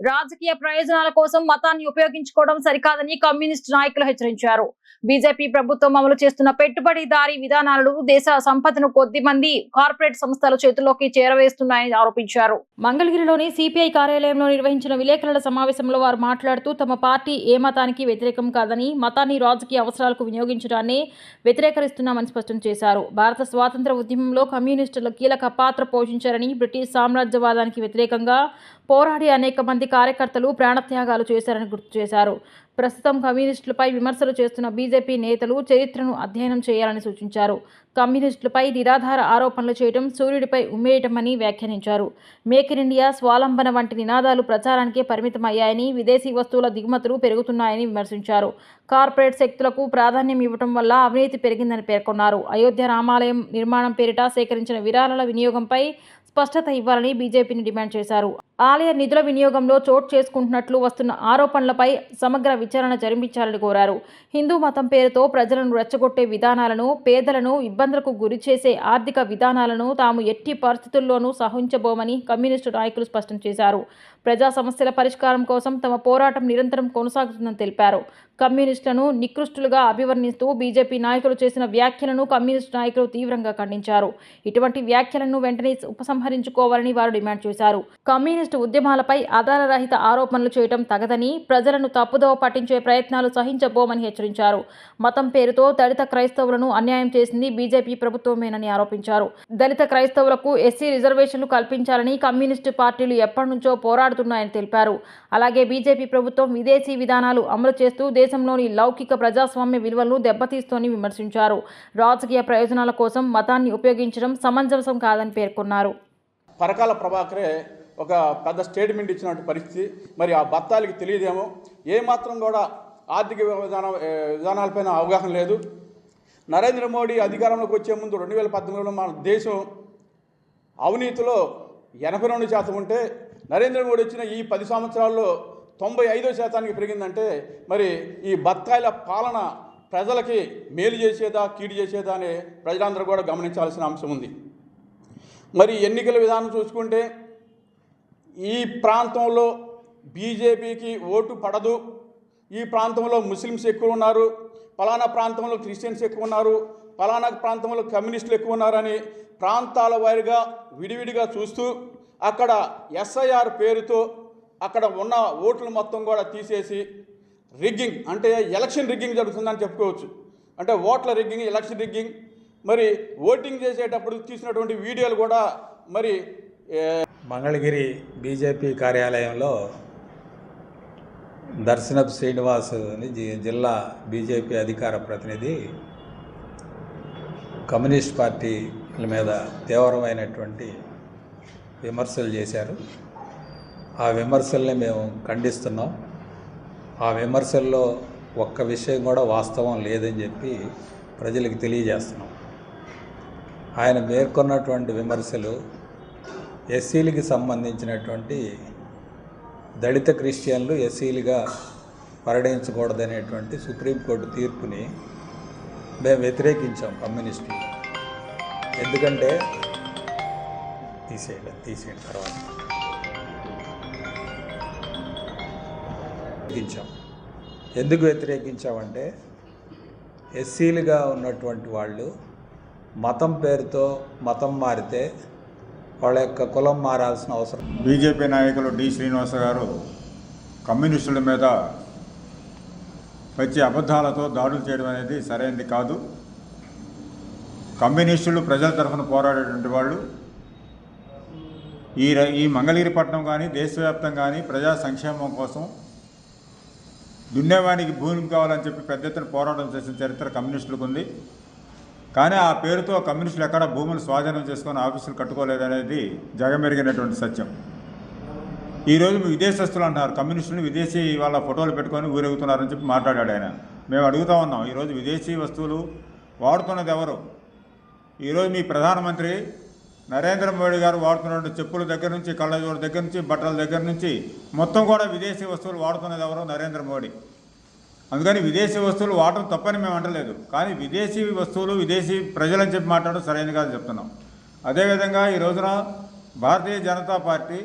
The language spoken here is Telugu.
రాజకీయ ప్రయోజనాల కోసం మతాన్ని ఉపయోగించుకోవడం సరికాదని కమ్యూనిస్ట్ నాయకులు హెచ్చరించారు. బీజేపీ ప్రభుత్వం అమలు చేస్తున్న పెట్టుబడిదారీ విధానాలు దేశ సంపదను కొద్ది మంది కార్పొరేట్ సంస్థల చేతుల్లోకి చేరవేస్తున్నాయని ఆరోపించారు. మంగళగిరిలోని సిపిఐ కార్యాలయంలో నిర్వహించిన విలేకరుల సమావేశంలో వారు మాట్లాడుతూ తమ పార్టీ ఏ మతానికి వ్యతిరేకం కాదని, మతాన్ని రాజకీయ అవసరాలకు వినియోగించడాన్ని వ్యతిరేకరిస్తున్నామని స్పష్టం చేశారు. భారత స్వాతంత్ర ఉద్యమంలో కమ్యూనిస్టులు కీలక పాత్ర పోషించారని, బ్రిటిష్ సామ్రాజ్యవాదానికి వ్యతిరేకంగా పోరాడి అనేక మంది కార్యకర్తలు ప్రాణత్యాగాలు చేశారని గుర్తు చేశారు. ప్రస్తుతం కమ్యూనిస్టులపై విమర్శలు చేస్తున్న బీజేపీ నేతలు చరిత్రను అధ్యయనం చేయాలని సూచించారు. కమ్యూనిస్టులపై నిరాధార ఆరోపణలు చేయడం సూర్యుడిపై ఉమ్మేయటమని వ్యాఖ్యానించారు. మేక్ ఇన్ ఇండియా, స్వాలంబన వంటి నినాదాలు ప్రచారానికే పరిమితమయ్యాయని, విదేశీ వస్తువుల దిగుమతులు పెరుగుతున్నాయని విమర్శించారు. కార్పొరేట్ శక్తులకు ప్రాధాన్యం ఇవ్వడం వల్ల అవినీతి పెరిగిందని పేర్కొన్నారు. అయోధ్య రామాలయం నిర్మాణం పేరిట సేకరించిన విరాళాల వినియోగంపై స్పష్టత ఇవ్వాలని బీజేపీని డిమాండ్ చేశారు. ఆలయ నిధుల వినియోగంలో చోటు చేసుకుంటున్నట్లు వస్తున్న ఆరోపణలపై సమగ్ర విచారణ జరిపించాలని కోరారు. హిందూ మతం పేరుతో ప్రజలను రెచ్చగొట్టే విధానాలను, పేదలను ఇబ్బందులకు గురిచేసే ఆర్థిక విధానాలను తాము ఎట్టి పరిస్థితుల్లోనూ సహించబోమని కమ్యూనిస్టు నాయకులు స్పష్టం చేశారు. ప్రజా సమస్యల పరిష్కారం కోసం తమ పోరాటం నిరంతరం కొనసాగుతుందని తెలిపారు. కమ్యూనిస్టులను నికృష్టులుగా అభివర్ణిస్తూ బీజేపీ నాయకులు చేసిన వ్యాఖ్యలను కమ్యూనిస్టు నాయకులు తీవ్రంగా ఖండించారు. ఇటువంటి వ్యాఖ్యలను వెంటనే ఉపసంహరించుకోవాలని వారు డిమాండ్ చేశారు. కమ్యూనిస్టు ఉద్యమాలపై ఆధారరహిత ఆరోపణలు చేయడం తగదని, ప్రజలను తప్పుదోవ పట్టించే ప్రయత్నాలు సహించబోమని హెచ్చరించారు. మతం పేరుతో దళిత క్రైస్తవులను అన్యాయం చేసింది బీజేపీ ప్రభుత్వమేనని ఆరోపించారు. దళిత క్రైస్తవులకు ఎస్సీ రిజర్వేషన్లు కల్పించాలని కమ్యూనిస్టు పార్టీలు ఎప్పటి నుంచో పోరాడుతున్నాయని తెలిపారు. అలాగే బీజేపీ ప్రభుత్వం విదేశీ విధానాలు అమలు చేస్తూ దేశంలోని లౌకిక ప్రజాస్వామ్య విలువలను దెబ్బతీస్తోందని విమర్శించారు. రాజకీయ ప్రయోజనాల కోసం మతాన్ని ఉపయోగించడం సమంజసం కాదని పేర్కొన్నారు. పరకాల ప్రభాకరే ఒక పెద్ద స్టేట్మెంట్ ఇచ్చినటువంటి పరిస్థితి. మరి ఆ బత్తాలకి తెలియదేమో, ఏమాత్రం కూడా ఆర్థిక విధానాలపైన అవగాహన లేదు. నరేంద్ర మోడీ అధికారంలోకి వచ్చే ముందు 2018లో మన దేశం అవినీతిలో 82% ఉంటే, నరేంద్ర మోడీ వచ్చిన ఈ 10 సంవత్సరాల్లో 95% పెరిగిందంటే మరి ఈ బత్తాయిల పాలన ప్రజలకి మేలు చేసేదా కీడు చేసేదా అని ప్రజలందరూ కూడా గమనించాల్సిన అంశం ఉంది. మరి ఎన్నికల విధానం చూసుకుంటే ఈ ప్రాంతంలో బీజేపీకి ఓటు పడదు, ఈ ప్రాంతంలో ముస్లిమ్స్ ఎక్కువ ఉన్నారు, ఫలానా ప్రాంతంలో క్రిస్టియన్స్ ఎక్కువ ఉన్నారు, ఫలానా ప్రాంతంలో కమ్యూనిస్టులు ఎక్కువ ఉన్నారని ప్రాంతాల వారీగా విడివిడిగా చూస్తూ అక్కడ ఎస్ఐఆర్ పేరుతో అక్కడ ఉన్న ఓట్లు మొత్తం కూడా తీసేసి రిగ్గింగ్, అంటే ఎలక్షన్ రిగ్గింగ్ జరుగుతుందని చెప్పుకోవచ్చు. అంటే ఓట్ల రిగ్గింగ్, ఎలక్షన్ రిగ్గింగ్. మరి ఓటింగ్ చేసేటప్పుడు తీసినటువంటి వీడియోలు కూడా మరి మంగళగిరి బీజేపీ కార్యాలయంలో దర్శనపు శ్రీనివాస్ అని జిల్లా బీజేపీ అధికార ప్రతినిధి కమ్యూనిస్ట్ పార్టీల మీద తీవ్రమైనటువంటి విమర్శలు చేశారు. ఆ విమర్శల్ని మేము ఖండిస్తున్నాం. ఆ విమర్శల్లో ఒక్క విషయం కూడా వాస్తవం లేదని చెప్పి ప్రజలకు తెలియజేస్తున్నాం. ఆయన పేర్కొన్నటువంటి విమర్శలు ఎస్సీలకి సంబంధించినటువంటి దళిత క్రిస్టియన్లు ఎస్సీలుగా పరిగణించకూడదనేటువంటి సుప్రీంకోర్టు తీర్పుని మేము వ్యతిరేకించాం కమ్యూనిస్టులు. ఎందుకంటే తీసేయండి తర్వాత ఎందుకు వ్యతిరేకించామంటే ఎస్సీలుగా ఉన్నటువంటి వాళ్ళు మతం పేరుతో మతం మారితే వాళ్ళ యొక్క కులం మారాల్సిన అవసరం. బీజేపీ నాయకులు డి శ్రీనివాస గారు కమ్యూనిస్టుల మీద వచ్చే అబద్ధాలతో దాడులు చేయడం అనేది సరైనది కాదు. కమ్యూనిస్టులు ప్రజల తరఫున పోరాడేటువంటి వాళ్ళు. ఈ మంగళగిరి పట్టణం కానీ దేశవ్యాప్తంగా కానీ ప్రజా సంక్షేమం కోసం దున్నేవానికి భూమి కావాలని చెప్పి పెద్ద ఎత్తున పోరాటం చేసిన చరిత్ర కమ్యూనిస్టులకు ఉంది. కానీ ఆ పేరుతో కమ్యూనిస్టులు ఎక్కడ భూములు స్వాధీనం చేసుకొని ఆఫీసులు కట్టుకోలేదనేది జగమెరిగినటువంటి సత్యం. ఈరోజు విదేశస్తులు అంటారు, కమ్యూనిస్టులు విదేశీ వాళ్ళ ఫోటోలు పెట్టుకొని ఊరెగుతున్నారని చెప్పి మాట్లాడాడు ఆయన. మేము అడుగుతూ ఉన్నాం, ఈరోజు విదేశీ వస్తువులు వాడుతున్నది ఎవరు? ఈరోజు మీ ప్రధానమంత్రి నరేంద్ర మోడీ గారు వాడుతున్నటువంటి చెప్పుల దగ్గర నుంచి, కళ్ళజోడు దగ్గర నుంచి, బట్టల దగ్గర నుంచి మొత్తం కూడా విదేశీ వస్తువులు వాడుతున్నది ఎవరో నరేంద్ర మోడీ. అందుకని విదేశీ వస్తువులు వాడటం తప్పని మేము అంటలేదు, కానీ విదేశీ వస్తువులు విదేశీ ప్రజలని చెప్పి మాట్లాడడం సరైనది కాదు చెప్తున్నాం. అదేవిధంగా ఈ రోజున భారతీయ జనతా పార్టీ